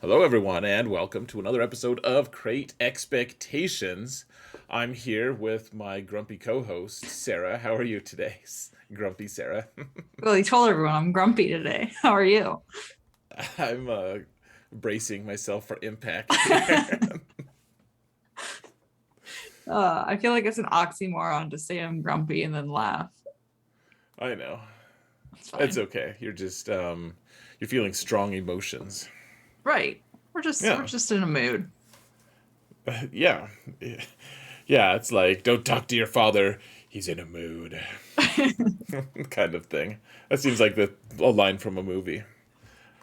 Hello, everyone, and welcome to another episode of Crate Expectations. I'm here with my grumpy co-host, Sarah. How are you today, grumpy Sarah? Well, you told everyone I'm grumpy today. How are you? I'm bracing myself for impact here. I feel like it's an oxymoron to say I'm grumpy and then laugh. I know. It's It's fine. okay. You're just you're feeling strong emotions. Right. We're Yeah. just in a mood. Yeah. Yeah, it's like don't talk to your father. He's in a mood. Kind of thing. That seems like a line from a movie.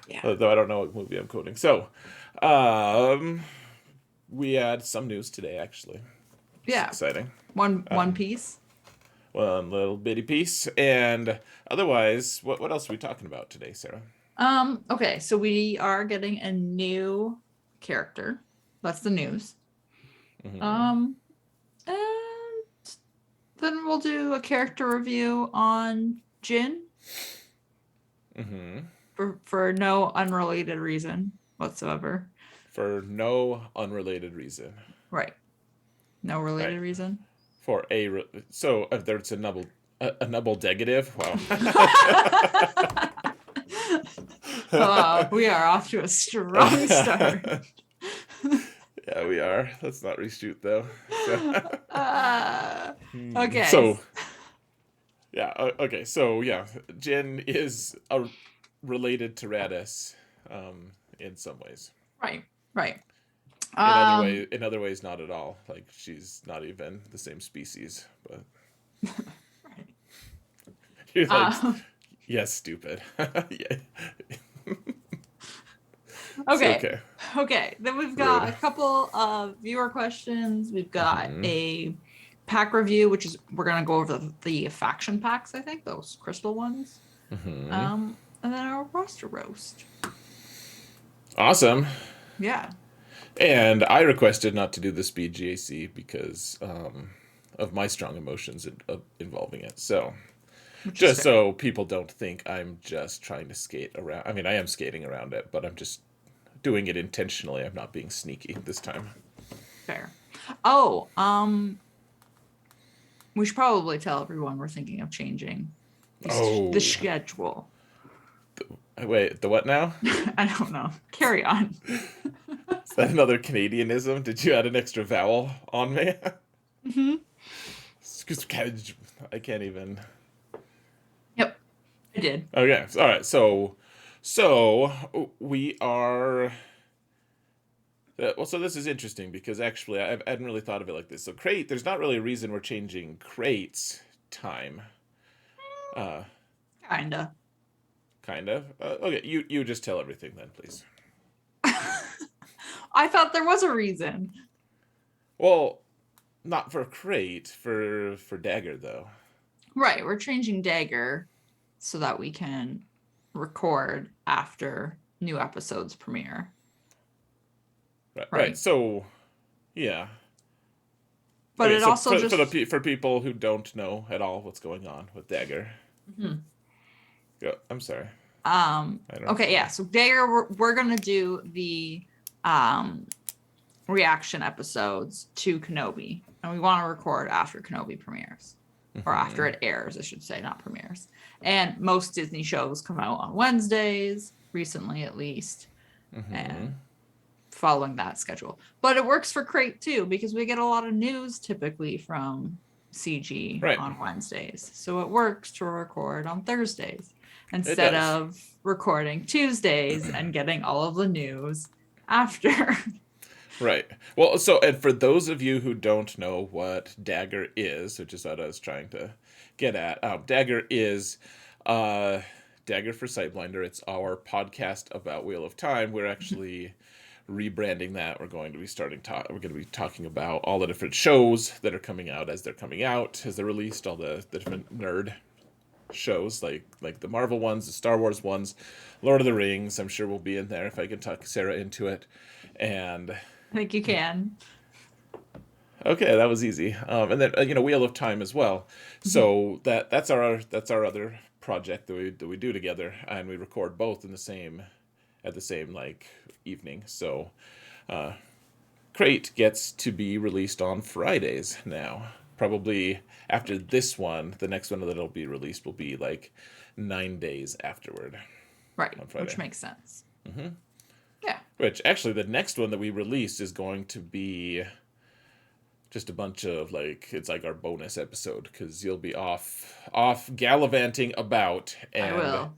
Yeah. Though I don't know what movie I'm quoting. So, um, we had some news today, actually. It's Yeah. exciting. One Um, piece. One little bitty piece, and otherwise, what else are we talking about today, Sarah? Okay, so we are getting a new character. That's the news. Hmm. Um, and then we'll do a character review on Jin Hmm. for no unrelated reason whatsoever. For no unrelated reason, Right. No related right? reason. For so if there's a double negative. Wow. We are off to a strong start. Yeah, we are. Let's not reshoot though. So, uh, okay. so yeah, okay. So yeah, Jin is related to Raddus, in some ways. Right, right. In Um, other ways, not at all. Like she's not even the same species. But right. you're like, Um, yes, stupid. Yeah, it's okay. okay. Okay. Then we've got Rude. a couple of viewer questions. We've got Hmm. a pack review, which is we're gonna go over the faction packs, I think, those crystal ones. Hmm. And then our roster roast. Awesome. Yeah. And I requested not to do the speed GAC because of my strong emotions involving it. So Which is just fair. so people don't think I'm just trying to skate around. I mean, I am skating around it, but I'm just doing it intentionally. I'm not being sneaky this time. Fair. Oh, we should probably tell everyone we're thinking of changing the Oh, schedule. wait, the what now? I don't know. Carry on. Is that another Canadianism? Did you add an extra vowel on me? Hmm. I can't even. Yep, I did. Okay, all right. So we are. Well, so this is interesting because actually I hadn't really thought of it like this. So crate, there's not really a reason we're changing crates time. Uh, Kinda. kind of. Okay, you just tell everything then, please. I thought there was a reason. Well, not for crate, for dagger though. Right, we're changing Dagger so that we can record after new episodes premiere. Right, right. Right. So yeah. But Okay, it so also for just for people who don't know at all what's going on with dagger, Mhm. go. I'm sorry. I don't. Okay, yeah. So Dagger, we're gonna do the um reaction episodes to Kenobi, and we want to record after Kenobi premieres, or after Hmm. it airs, I should say, not premieres. And most Disney shows come out on Wednesdays, recently at least, and Hmm. following that schedule. But it works for Crate too, because we get a lot of news typically from CG Right. on Wednesdays. So it works to record on Thursdays It instead does. of recording Tuesdays and getting all of the news after. Right. Well, so and for those of you who don't know what Dagger is, which is what I was trying to get at, Dagger is uh, Dagger for Sightblinder. It's our podcast about Wheel of Time. We're actually rebranding that. We're going to be We're going to be talking about all the different shows that are coming out as they're coming out, as they're released. All the different nerd shows like the Marvel ones, the Star Wars ones, Lord of the Rings. I'm sure we'll be in there if I can talk Sarah into it, and I think you can. okay, that was easy. And then Wheel of Time as well. So that's our other project that we do together, and we record both in the same at the same like evening. So Crate gets to be released on Fridays now. Probably after this one, the next one that'll be released will be like 9 days afterward Right, on which Friday. makes sense. Yeah. Which actually, the next one that we release is going to be just a bunch of like it's like our bonus episode because you'll be off gallivanting about I will.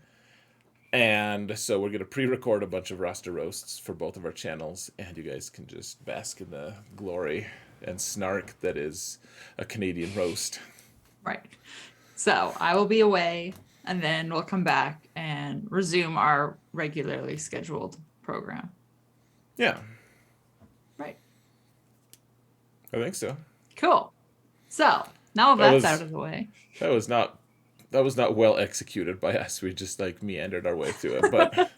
and so we're gonna pre-record a bunch of roster roasts for both of our channels, and you guys can just bask in the glory and snark that is a Canadian roast. Right. So I will be away, and then we'll come back and resume our regularly scheduled program. Yeah, Right. I think so. Cool. So now that's out of the way. That was not well executed by us. We just like meandered our way through it, but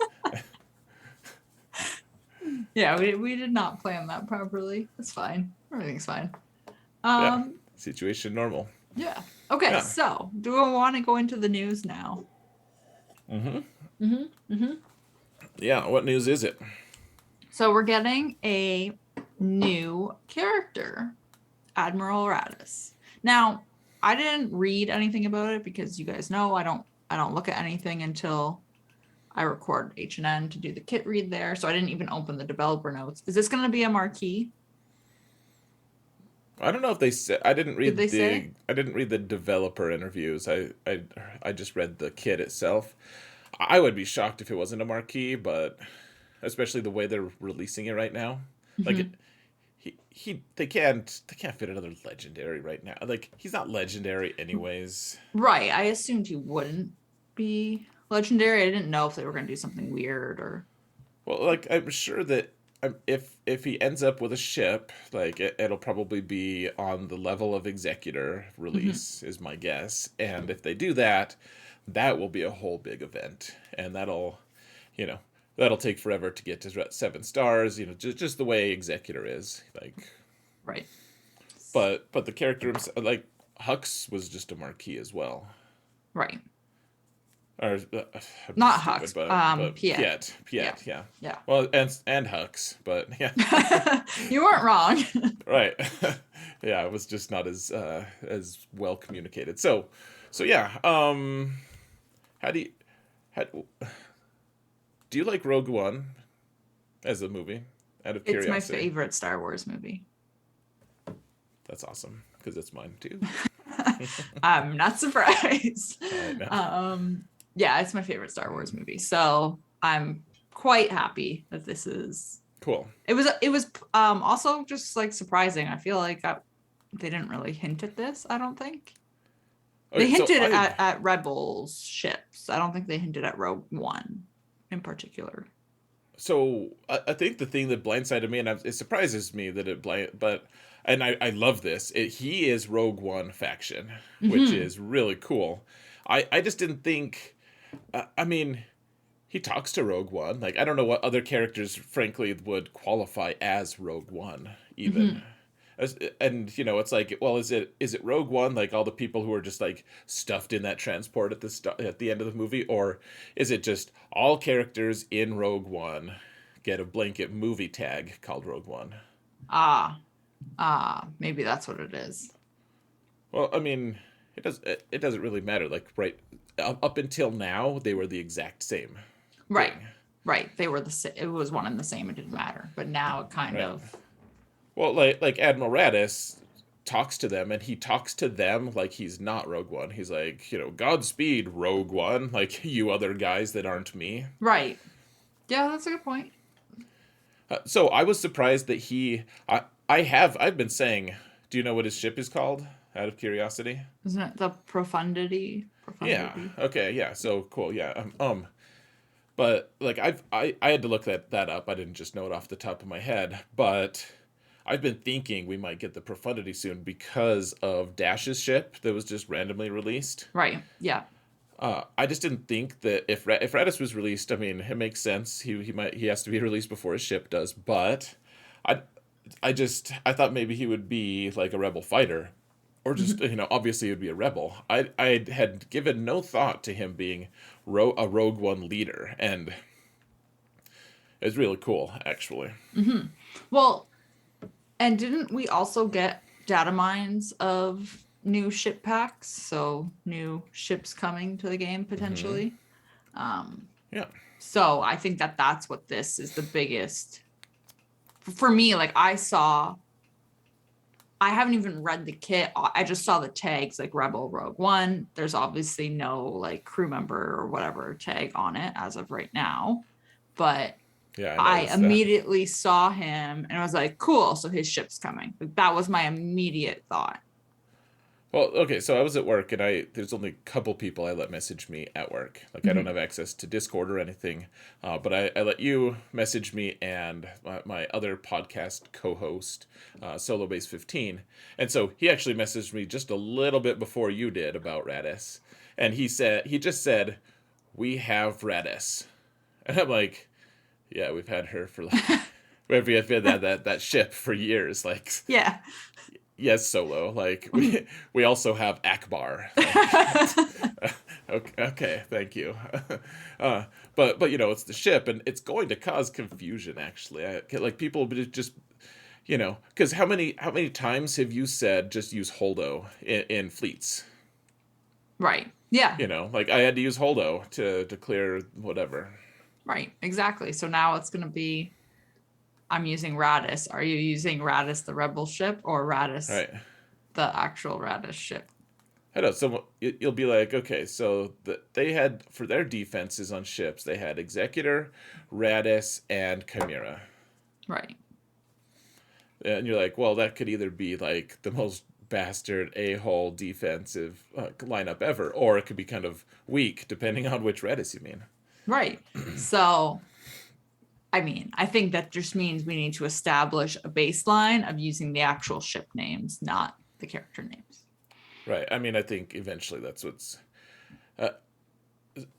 Yeah, we did not plan that properly. It's fine. Everything's fine. yeah, situation normal. Yeah. Okay, Yeah. so do we want to go into the news now? Yeah, what news is it? So we're getting a new character, Admiral Raddus. Now, I didn't read anything about it because you guys know I don't look at anything until I record H&N to do the kit read there. So I didn't even open the developer notes. Is this going to be a marquee? I don't know if they said. I didn't read Did they say? I didn't read the developer interviews. I just read the kit itself. I would be shocked if it wasn't a marquee, but especially the way they're releasing it right now, like they can't fit another legendary right now. Like he's not legendary anyways. Right. I assumed he wouldn't be legendary. I didn't know if they were going to do something weird or. Well, like I'm sure that if he ends up with a ship, like it'll probably be on the level of Executor release is my guess. And if they do that, that will be a whole big event, and you know, that'll take forever to get to 7 stars. You know, just the way Executor is like. Right. But the character like Hux was just a marquee as well. Right. Or not Hux, but Piet. Piet, yeah. Yeah. Well, and Hux, but yeah. You weren't wrong. Right. Yeah, it was just not as well communicated. So yeah. How do you like Rogue One as a movie? Out of curiosity. It's my favorite Star Wars movie. That's awesome because it's mine too. I'm not surprised. I know. Yeah, it's my favorite Star Wars movie. So I'm quite happy that this is cool. It was also just like surprising. I feel like they didn't really hint at this, I don't think. They hinted at Rebels ships. I don't think they hinted at Rogue One in particular. So I think the thing that blindsided me, and it surprises me that and I love this. He is Rogue One faction, which is really cool. I just didn't think. I mean, he talks to Rogue One. Like I don't know what other characters, frankly, would qualify as Rogue One even. And you know, it's like, well, is it Rogue One, like all the people who are just like stuffed in that transport at the end of the movie, or is it just all characters in Rogue One get a blanket movie tag called Rogue One? Maybe that's what it is. Well, I mean, it doesn't really matter. Like right up until now, they were the exact same. Right. Right. They were it was one and the same. It didn't matter. But now it kind of. Well, like Admiral Raddus talks to them, and he talks to them like he's not Rogue One. He's like, you know, Godspeed, Rogue One, like you other guys that aren't me. Right. Yeah, that's a good point. So I was surprised that I've been saying, do you know what his ship is called? Out of curiosity. Isn't it the Profundity? Yeah. Okay. Yeah. So cool. Yeah. But like I had to look that up. I didn't just know it off the top of my head, but I've been thinking we might get the Profundity soon because of Dash's ship that was just randomly released. Right. Yeah. I just didn't think that if Raddus was released, I mean, it makes sense. He has to be released before his ship does. But I thought maybe he would be like a rebel fighter, or just you know, obviously he would be a rebel. I had given no thought to him being a Rogue One leader, and It's really cool, actually. Well, and didn't we also get data mines of new ship packs? So new ships coming to the game potentially. Um, Yeah. so I think that that's what this is the biggest for me. Like I haven't even read the kit. I just saw the tags like Rebel Rogue One. There's obviously no like crew member or whatever tag on it as of right now. But Yeah, I I noticed that. immediately saw him and I was like, cool. So his ship's coming. Like, that was my immediate thought. Well, okay, so I was at work and there's only a couple people I let message me at work. Like I don't Mhm. have access to Discord or anything, but I let you message me and my other podcast co-host, Solo Base 15, and so he actually messaged me just a little bit before you did about Raddus, and he just said, "We have Raddus," and I'm like, "Yeah, we've had her for like." We've had that ship for years. Like, Yeah. yes, Solo. Like we also have Akbar. Like okay, okay, thank you. uh, but it's the ship, and it's going to cause confusion. Actually, like people just because how many times have you said just use Holdo in fleets? Right. Yeah. Like I had to use Holdo to clear whatever. Right. Exactly. So now it's going to be I'm using Raddus. Are you using Raddus the rebel ship or Raddus Right. the actual Raddus ship? I know. So you'll be like, okay, so they had for their defenses on ships, they had Executor, Radis, and Chimera. Right. And you're like, well, that could either be like the most bastard a-hole defensive lineup ever, or it could be kind of weak, depending on which Redis you mean. Right. So I mean, I think that just means we need to establish a baseline of using the actual ship names, not the character names. Right. I mean, I think eventually that's what's. Uh,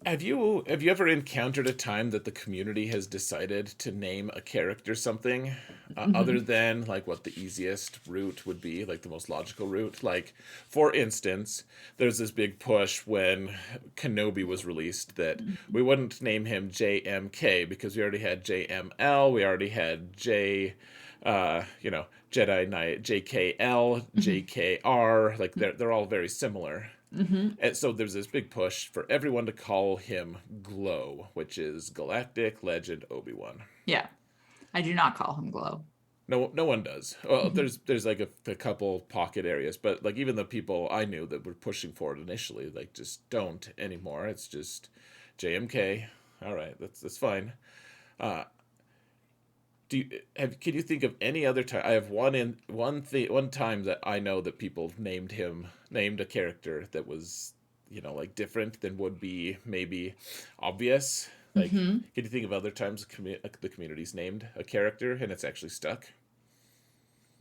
have you ever encountered a time that the community has decided to name a character something, other Mhm. than like what the easiest route would be, like the most logical route? Like, for instance, there's this big push when Kenobi was released that we wouldn't name him JMK because we already had JML, we already had Jedi Knight JKL, Mhm. JKR. Like they're all very similar. Mhm. And so there's this big push for everyone to call him Glow, which is Galactic Legend Obi-Wan. Yeah, I do not call him Glow. No one does. Well, Mhm. there's like a couple pocket areas, but like even the people I knew that were pushing for it initially, like just don't anymore. It's just JMK. All right, that's fine. Uh, can you think of any other time? I have one time that I know that people named a character that was like different than would be maybe obvious. Like, Mhm. can you think of other times the community's named a character and it's actually stuck?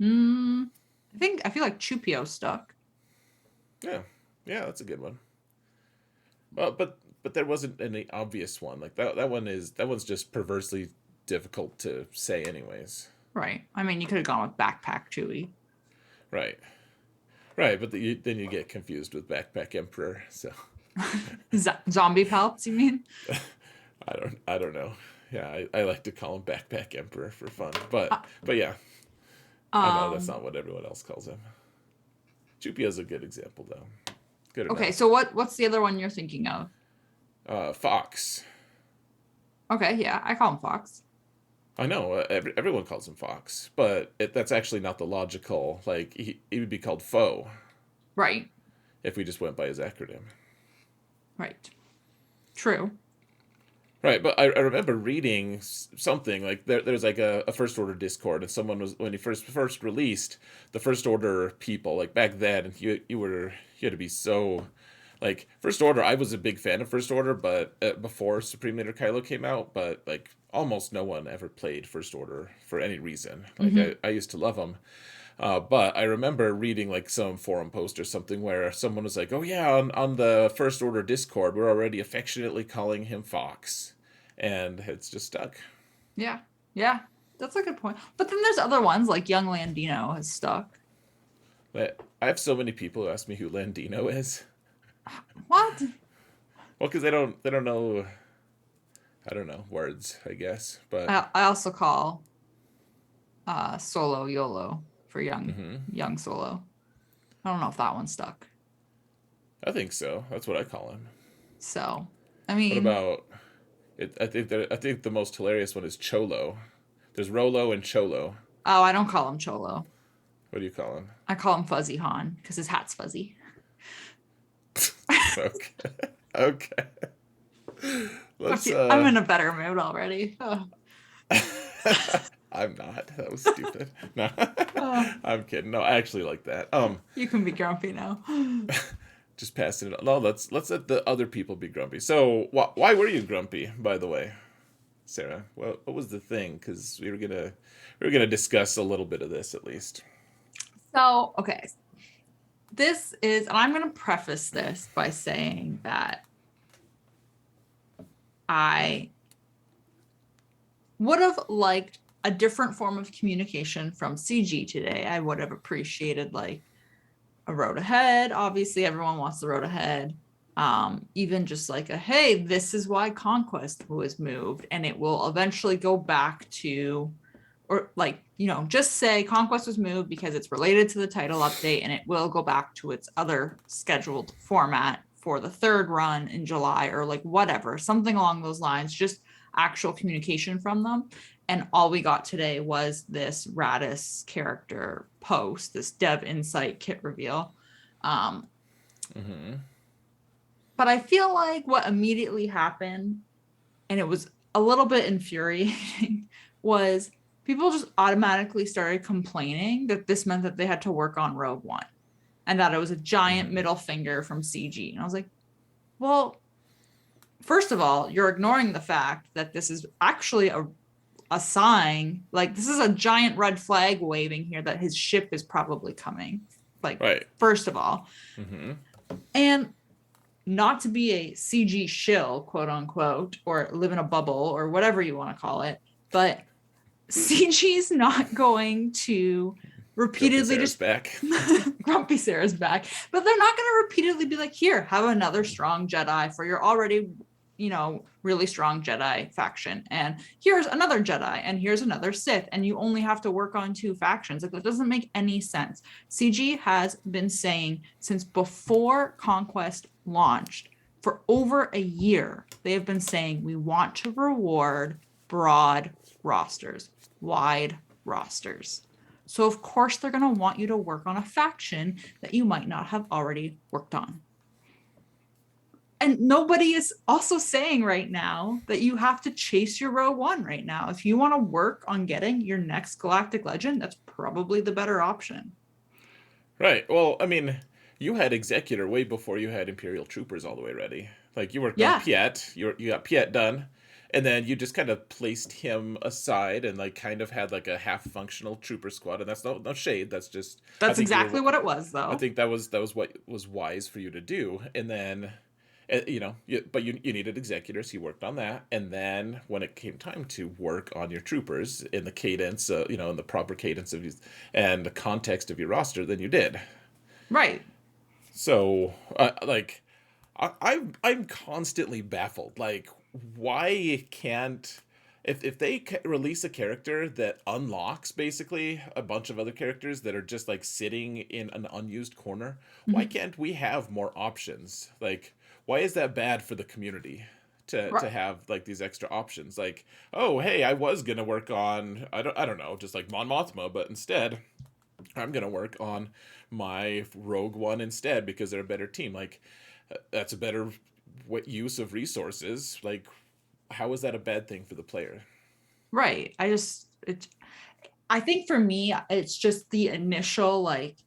Mm, I feel like Chupio stuck. Yeah, yeah, that's a good one. Well, but there wasn't any obvious one like that one's just perversely difficult to say anyways. Right. I mean, you could have gone with Backpack Chewy. Right. Right, but then you get confused with Backpack Emperor. So Zombie Palps, you mean? I don't know. Yeah, I like to call him Backpack Emperor for fun, but Uh, but yeah, I know that's um. not what everyone else calls him. Chupia's a good example though. Good Okay. enough. So what's the other one you're thinking of? Fox. Okay. Yeah, I call him Fox. I know everyone calls him Fox, but that's actually not the logical. Like he would be called Foe Right. if we just went by his acronym. Right. True. Right, but I remember reading something like there's like a first order Discord, and someone was when he first released the first order people like back then you had to be so like first order. I was a big fan of first order, but before Supreme Leader Kylo came out, but like almost no one ever played first order for any reason. Like Hmm. I used to love them, but I remember reading like some forum post or something where someone was like, "Oh yeah, on the First Order Discord, we're already affectionately calling him Fox," and it's just stuck. Yeah. Yeah. That's a good point. But then there's other ones like Young Landino has stuck. But I have so many people who ask me who Landino is. What? Well, because they don't know. I don't know, words, I guess. But I also call Solo YOLO for hmm young Solo. I don't know if that one stuck. I think so. That's what I call him. So, I What mean, about it? I think the most hilarious one is Cholo. There's Rolo and Cholo. oh, I don't call him Cholo. What do you call him? I call him Fuzzy Han because his hat's fuzzy. Okay. Okay. Let's Okay, I'm in a better mood already. Oh. I'm not. That was stupid. No. Oh, I'm kidding. No, I actually like that. you can be grumpy now. Just passing it on. No, let's let the other people be grumpy. So, why were you grumpy, by the way, Sarah? What was the thing? Because we were gonna discuss a little bit of this at least. So, okay. This is, and I'm going to preface this by saying that I would have liked a different form of communication from CG today. I would have appreciated like a road ahead. Obviously, everyone wants the road ahead. Even just like a hey, this is why Conquest was moved, and it will eventually go back to, or like, just say Conquest was moved because it's related to the title update, and it will go back to its other scheduled format for the third run in July, or like whatever, something along those lines, just actual communication from them. And all we got today was this Raddus character post, this dev insight kit reveal. Um, Mm-hmm. but I feel like what immediately happened, and it was a little bit infuriating, was people just automatically started complaining that this meant that they had to work on Rogue One and that it was a giant Mm-hmm. middle finger from CG. And I was like, well, first of all, you're ignoring the fact that this is actually a sign, like this is a giant red flag waving here that his ship is probably coming. Like, Right. first of all, Mm-hmm. and not to be a CG shill, quote unquote, or live in a bubble or whatever you want to call it, but CG is not going to Grumpy repeatedly Sarah's just back. grumpy Sarah's back, but they're not going to repeatedly be like, here, have another strong Jedi for your already, really strong Jedi faction. And here's another Jedi, and here's another Sith, and you only have to work on two factions. Like, that doesn't make any sense. CG has been saying since before Conquest launched, for over a year, they have been saying we want to reward broad rosters, wide rosters. So, of course, they're going to want you to work on a faction that you might not have already worked on. And nobody is also saying right now that you have to chase your Rogue One right now. If you want to work on getting your next Galactic Legend, that's probably the better option. Right. Well, I mean, you had Executor way before you had Imperial Troopers all the way ready. Like you worked on Yeah, Piet, you got Piet done, and then you just kind of placed him aside and like kind of had like a half functional trooper squad. And that's no shade. That's just I that's think you exactly were what it was, I though. think that was what was wise for you to do. And then but you needed executors. He worked on that, and then when it came time to work on your troopers in the cadence, in the proper cadence of and the context of your roster, then you did. Right. So, like, I'm constantly baffled. Like, why can't if they release a character that unlocks basically a bunch of other characters that are just like sitting in an unused corner, why Mhm. can't we have more options? Like, why is that bad for the community? To Right. have like these extra options, like, oh hey, I was gonna work on I don't know, just like Mon Mothma, but instead I'm gonna work on my Rogue One instead because they're a better team. Like that's a better use of resources. Like how is that a bad thing for the player? Right. I think for me, it's just the initial, like,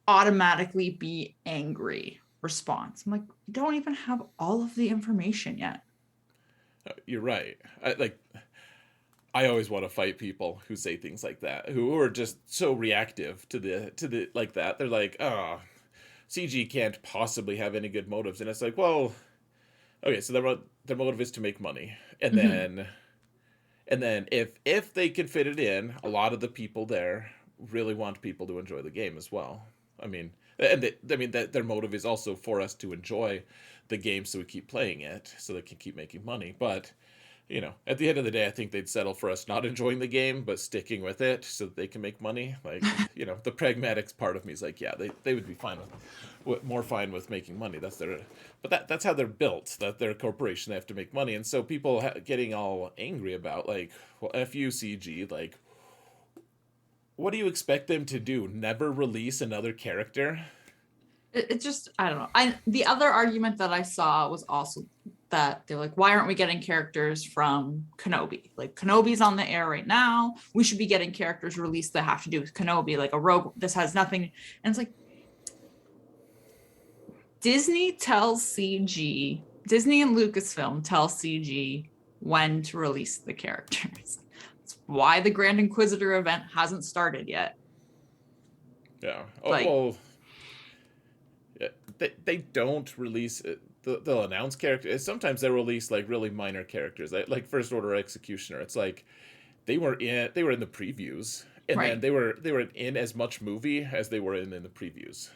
automatically be angry response. I'm like, you don't even have all of the information yet. You're right. I always want to fight people who say things like that, who are just so reactive to the like that. They're like, oh, CG can't possibly have any good motives, and it's like, well, okay, so their motive is to make money, Mm-hmm. and then if they can fit it in, a lot of the people there really want people to enjoy the game as well. I mean, And I mean that their motive is also for us to enjoy the game, so we keep playing it, so they can keep making money. But at the end of the day, I think they'd settle for us not enjoying the game, but sticking with it so that they can make money. Like, the pragmatics part of me is like, yeah, they would be fine more fine with making money. But that's how they're built. That they're a corporation, they have to make money, and so people getting all angry about like, well, FUCG, like, what do you expect them to do? Never release another character? It just, I don't know. The other argument that I saw was also that they're like, why aren't we getting characters from Kenobi? Like, Kenobi's on the air right now. We should be getting characters released that have to do with Kenobi, like a rogue. This has nothing. And it's like, Disney and Lucasfilm tell CG when to release the characters. That's why the Grand Inquisitor event hasn't started yet. Yeah. Like, well, they don't release it. They'll announce characters. Sometimes they release like really minor characters, like First Order Executioner. It's like they were in the previews, and then right, they were in as much movie as they were in the previews.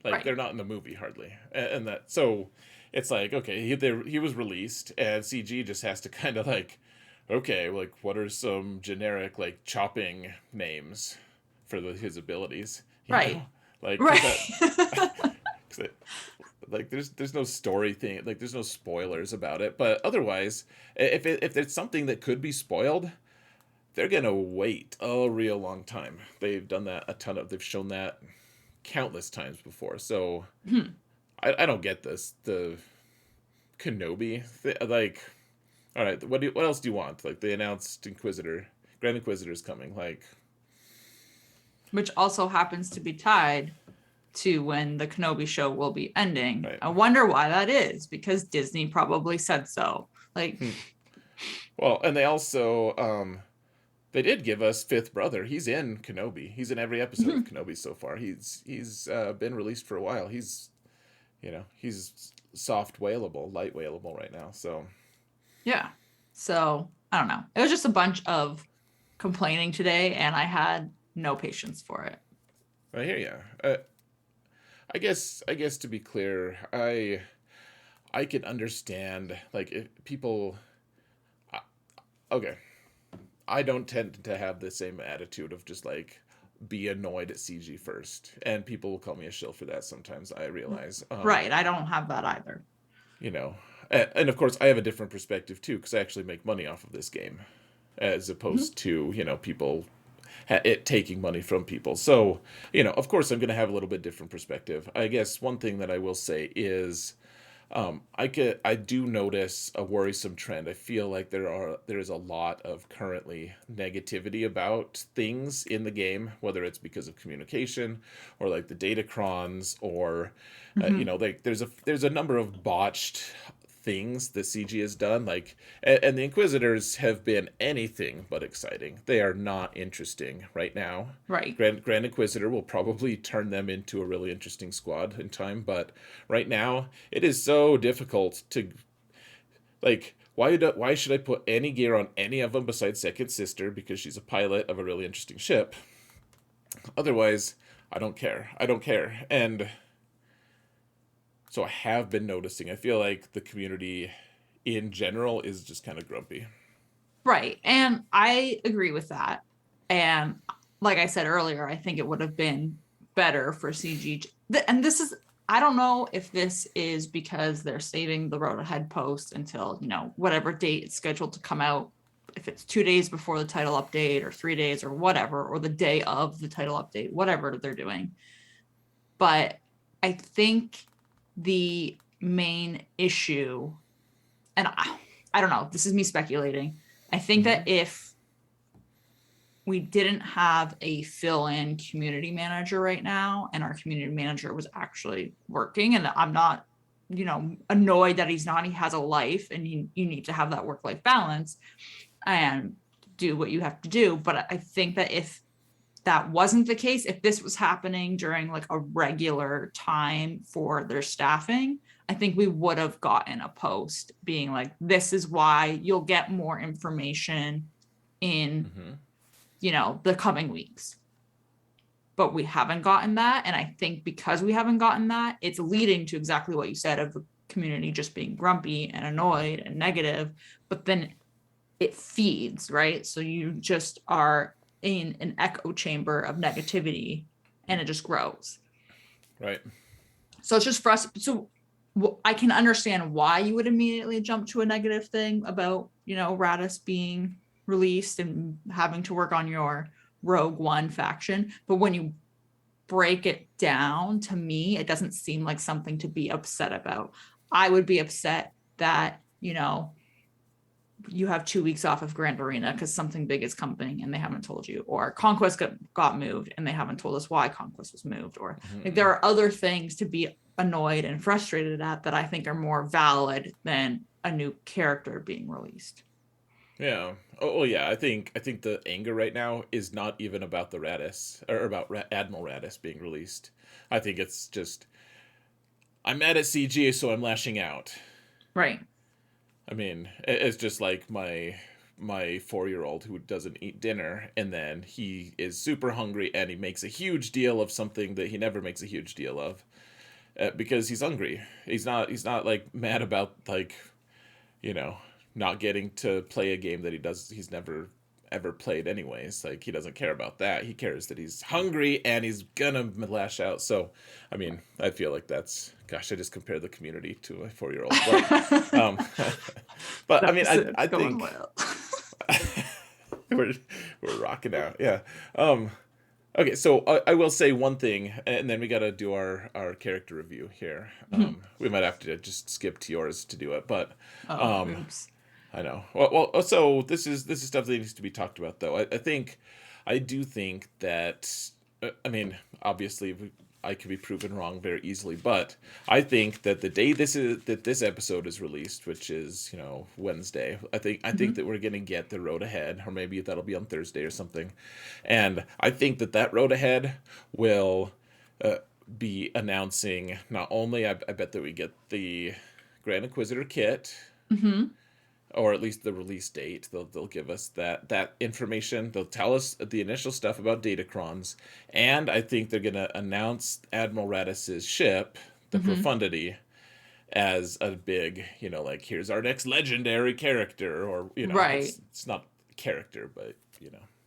Like right, they're not in the movie hardly, and that so it's like okay, he was released, and CG just has to kind of like, okay, like what are some generic like chopping names for his abilities, right, like right. that, like there's no story thing, like there's no spoilers about it, but otherwise if it's something that could be spoiled, they're gonna wait a real long time. They've done that they've shown that countless times before. So Hmm. I don't get this. The Kenobi, like, all right, what else do you want? Like they announced Grand Inquisitor's coming. Like, Which also happens to be tied to when the Kenobi show will be ending. right? I wonder why that is, because Disney probably said so. Like, Hmm. Well, and they also they did give us Fifth Brother. He's in Kenobi. He's in every episode of Kenobi so far. He's been released for a while. He's soft whalable, light whalable right now. So yeah. So I don't know. It was just a bunch of complaining today, and I had no patience for it. I hear you. I guess to be clear, I can understand like if people. Okay, I don't tend to have the same attitude of just like be annoyed at CG first, and people will call me a shill for that sometimes. I realize, Right. I don't have that either. you know, and of course I have a different perspective too because I actually make money off of this game, as Mhm. opposed to people it taking money from people. So of course I'm going to have a little bit different perspective. I guess one thing that I will say is I do notice a worrisome trend. I feel like there is a lot of currently negativity about things in the game, whether it's because of communication or like the datacrons or Mhm. like there's a number of botched things that CG has done. Like and the Inquisitors have been anything but exciting. They are not interesting right now. Right. Grand Inquisitor will probably turn them into a really interesting squad in time, but right now it is so difficult to like. Why should I put any gear on any of them besides Second Sister because she's a pilot of a really interesting ship? Otherwise, I don't care. I don't care. And so I have been noticing. I feel like the community in general is just kind of grumpy. Right. And I agree with that. And like I said earlier, I think it would have been better for CG. And this is, I don't know if this is because they're saving the road ahead post until, whatever date it's scheduled to come out. If it's 2 days before the title update or 3 days or whatever, or the day of the title update, whatever they're doing. But I think the main issue, and I don't know, this is me speculating. I think Mm-hmm. that if we didn't have a fill-in community manager right now, and our community manager was actually working, and I'm not, annoyed that he's not, he has a life, and you need to have that work-life balance and do what you have to do. But I think that if that wasn't the case, if this was happening during like a regular time for their staffing, I think we would have gotten a post being like, this is why you'll get more information in, Mm-hmm. the coming weeks. but we haven't gotten that. And I think because we haven't gotten that, it's leading to exactly what you said of the community just being grumpy and annoyed and negative, but then it feeds, right? So you just are in an echo chamber of negativity and it just grows. Right. So it's just for us. So I can understand why you would immediately jump to a negative thing about, Raddus being released and having to work on your Rogue One faction. But when you break it down, to me, it doesn't seem like something to be upset about. I would be upset that, you have 2 weeks off of Grand Arena because something big is coming and they haven't told you, or Conquest got moved and they haven't told us why Conquest was moved, or like there are other things to be annoyed and frustrated at that I think are more valid than a new character being released. Yeah. Oh, yeah. I think the anger right now is not even about the Raddus or about Admiral Raddus being released. I think it's just I'm mad at CG, so I'm lashing out. Right. I mean, it's just like my 4-year-old who doesn't eat dinner, and then he is super hungry and he makes a huge deal of something that he never makes a huge deal of, because he's hungry. He's not like mad about, like, you know, not getting to play a game that he's never ever played anyways. Like, he doesn't care about that. He cares that he's hungry and he's gonna lash out. So I mean, I feel like that's, gosh, I just compared the community to a 4-year-old, but I mean, I think well. we're rocking out. Yeah. Okay, so I will say one thing, and then we got to do our character review here. We might have to just skip to yours to do it, but Oops. I know. Well, so this is stuff that needs to be talked about, though. I do think that, I mean, obviously I could be proven wrong very easily, but I think that the day this episode is released, which is Wednesday, I think that we're gonna get the road ahead, or maybe that'll be on Thursday or something, and I think that road ahead will be announcing not only I bet that we get the Grand Inquisitor kit, or at least the release date. They'll give us that information. They'll tell us the initial stuff about Datacrons, and I think they're gonna announce Admiral Raddus's ship, the Profundity, as a big, like, here's our next legendary character, or Right. it's not character, but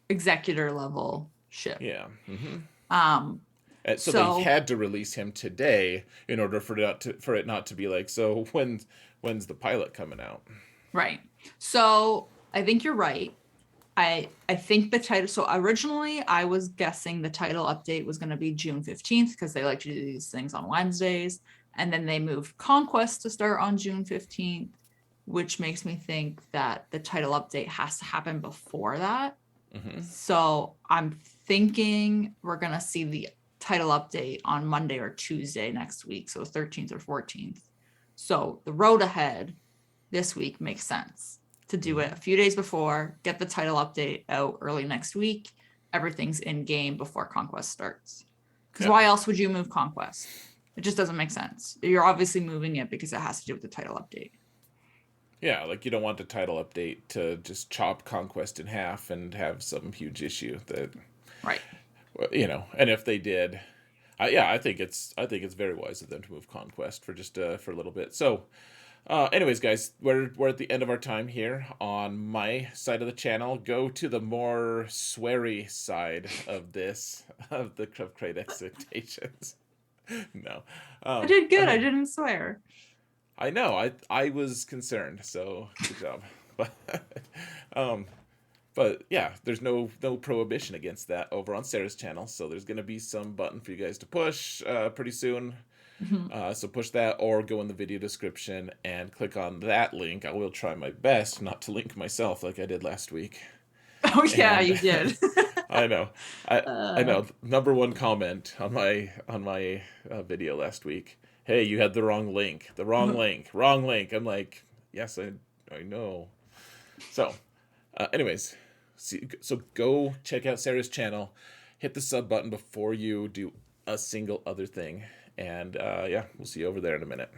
Executor level ship. yeah. And so they So had to release him today in order for it not to be like, so when's the pilot coming out? right. So I think you're right. I think the title. So originally, I was guessing the title update was going to be June 15th because they like to do these things on Wednesdays, and then they moved Conquest to start on June 15th, which makes me think that the title update has to happen before that. So I'm thinking we're going to see the title update on Monday or Tuesday next week, so 13th or 14th. So the road ahead this week makes sense to do it a few days before, get the title update out early next week. Everything's in game before Conquest starts. Because why else would you move Conquest? It just doesn't make sense. You're obviously moving it because it has to do with the title update. Yeah, like, you don't want the title update to just chop Conquest in half and have some huge issue that, Right. And if they did, I think it's very wise of them to move Conquest for just for a little bit. So, anyways, guys, we're at the end of our time here on my side of the channel. Go to the more sweary side of this of Crate Expectations. No, I did good. okay. I didn't swear. I know. I was concerned, so good job. um, but yeah, there's no prohibition against that over on Sarah's channel. So there's gonna be some button for you guys to push pretty soon. So push that, or go in the video description and click on that link. I will try my best not to link myself like I did last week. Oh yeah, And you did. I know. I know. Number one comment on my video last week. Hey, you had the wrong link. The wrong link. Wrong link. I'm like, yes, I know. So, anyways, so go check out Sarah's channel. Hit the sub button before you do a single other thing. And yeah, we'll see you over there in a minute.